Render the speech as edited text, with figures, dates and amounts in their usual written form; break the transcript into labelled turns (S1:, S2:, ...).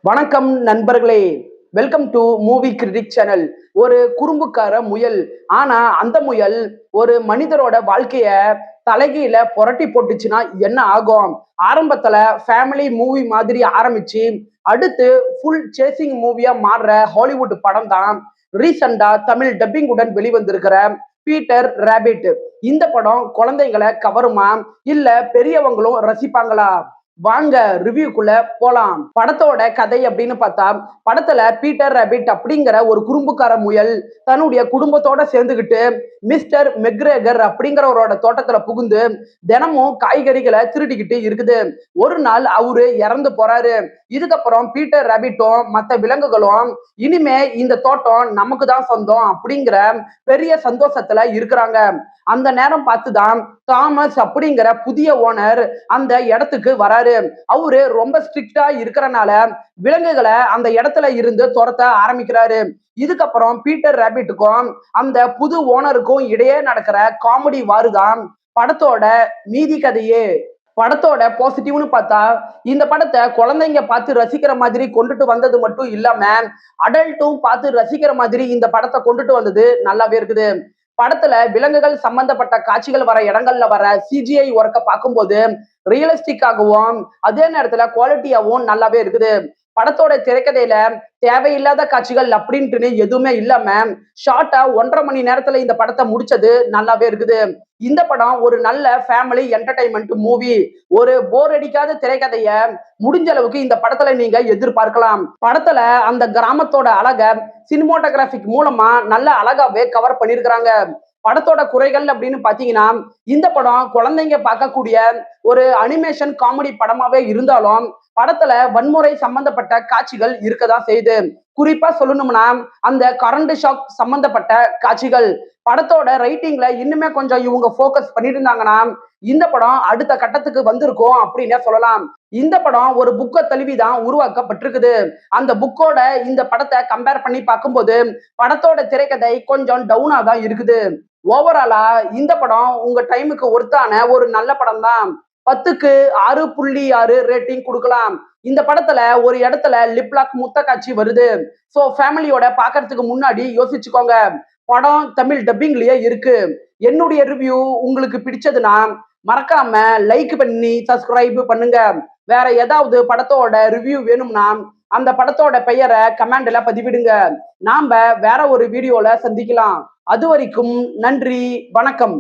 S1: வணக்கம் நண்பர்களே. Welcome to movie critic channel. ஒரு குறும்புக்கார முயல். ஆனா அந்த முயல் ஒரு மனிதரோட வாழ்க்கைய தலைகீழ புரட்டி போட்டுச்சுன்னா என்ன ஆகும்? ஆரம்பத்துல ஃபேமிலி மூவி மாதிரி ஆரம்பிச்சு அடுத்து ஃபுல் சேசிங் மூவியா மாறுற ஹாலிவுட் படம் தான் ரீசெண்டா தமிழ் டப்பிங் உடன் வெளிவந்திருக்கிற பீட்டர் ராபிட். இந்த படம் குழந்தைங்களை கவருமா இல்ல பெரியவங்களும் ரசிப்பாங்களா? வாங்க ரிவ்யூக்குள்ள போலாம். படத்தோட கதை அப்படின்னு பார்த்தா, படத்துல பீட்டர் ராபிட் அப்படிங்கிற ஒரு குறும்புக்கார முயல் தன்னுடைய குடும்பத்தோட சேர்ந்துகிட்டு மிஸ்டர் மெக்ரேகர் அப்படிங்கிறவரோட தோட்டத்துல புகுந்து தினமும் காய்கறிகளை திருடிக்கிட்டு இருக்குது. ஒரு நாள் அவரு இறந்து போறாரு. இதுக்கப்புறம் பீட்டர் ராபிட்டும் மற்ற விலங்குகளும் இனிமே இந்த தோட்டம் நமக்கு தான் சொந்தம் அப்படிங்கிற பெரிய சந்தோஷத்துல இருக்கிறாங்க. அந்த நேரம் பார்த்துதான் தாமஸ் அப்படிங்கிற புதிய ஓனர் அந்த இடத்துக்கு வராரு. அவரு ரொம்ப ஸ்ட்ரிக்டா இருக்கிறனால விலங்குகளை அந்த இடத்துல இருந்து துரத்த ஆரம்பிக்கிறாரு. இதுக்கப்புறம் பீட்டர் ராபிட்டுக்கும் அந்த புது ஓனருக்கும் இடையே நடக்கிற காமெடி வாருதான் படத்தோட மீதி கதையே. படத்தோட பாசிட்டிவ்னு பார்த்தா, இந்த படத்தை குழந்தைங்க பார்த்து ரசிக்கிற மாதிரி கொண்டுட்டு வந்தது மட்டும் இல்லாம அடல்ட்டும் பார்த்து ரசிக்கிற மாதிரி இந்த படத்தை கொண்டுட்டு வந்தது நல்லாவே இருக்குது. படத்துல விலங்குகள் சம்பந்தப்பட்ட காட்சிகள் வர இடங்கள்ல வர சிஜிஐ ஒர்க்கை பார்க்கும்போது ரியலிஸ்டிக்காகவும் அதே நேரத்துல குவாலிட்டியாவும் நல்லாவே இருக்குது. படத்தோட திரைக்கதையில தேவையில்லாத காட்சிகள் அப்படின்ட்டு எதுவுமே இல்லாம ஷார்ட்டா 1.5 மணி நேரத்துல இந்த படத்தை முடிச்சது நல்லாவே இருக்குது. இந்த படம் ஒரு நல்ல ஃபேமிலி என்டர்டைன்மெண்ட் மூவி. ஒரு போர் அடிக்காத திரைக்கதைய முடிஞ்ச அளவுக்கு இந்த படத்துல நீங்க எதிர்பார்க்கலாம். படத்துல அந்த கிராமத்தோட அழக சினிமோட்டோகிராபிக் மூலமா நல்ல அழகாவே கவர் பண்ணிருக்கிறாங்க. படத்தோட குறைகள் அப்படின்னு பாத்தீங்கன்னா, இந்த படம் குழந்தைங்க பார்க்கக்கூடிய ஒரு அனிமேஷன் காமெடி படமாவே இருந்தாலும் படத்துல வன்முறை சம்பந்தப்பட்ட காட்சிகள் இருக்கதான் செய்யுது. குறிப்பா சொல்லணும்னா அந்த கரண்ட் ஷாக் சம்பந்தப்பட்ட காட்சிகள். படத்தோட ரைட்டிங்ல இன்னுமே கொஞ்சம் இவங்க போக்கஸ் பண்ணியிருந்தாங்கன்னா இந்த படம் அடுத்த கட்டத்துக்கு வந்திருக்கும் அப்படின்னே சொல்லலாம். இந்த படம் ஒரு புக்கை தழுவிதான் உருவாக்கப்பட்டிருக்குது. அந்த புக்கோட இந்த படத்தை கம்பேர் பண்ணி பார்க்கும்போது படத்தோட திரைக்கதை கொஞ்சம் டவுனா தான் இருக்குது. ஓவராலா இந்த படம் உங்க டைமுக்கு ஒர்த்தான ஒரு நல்ல படம் தான். 10க்கு 6.6 ரேட்டிங் கொடுக்கலாம். இந்த படத்துல ஒரு இடத்துல லிப்லாக் முத்த காட்சி வருது. சோ ஃபேமிலியோட பாக்குறதுக்கு முன்னாடி யோசிச்சுக்கோங்க. படம் தமிழ் டப்பிங்லயே இருக்கு. என்னுடைய ரிவ்யூ உங்களுக்கு பிடிச்சதுன்னா மறக்காம லைக் பண்ணி சப்ஸ்கிரைப் பண்ணுங்க. வேற ஏதாவது படத்தோட ரிவ்யூ வேணும்னா அந்த படத்தோட பெயரை கமெண்ட்ல பதிவிடுங்க. நாம வேற ஒரு வீடியோல சந்திக்கலாம். அது வரைக்கும் நன்றி, வணக்கம்.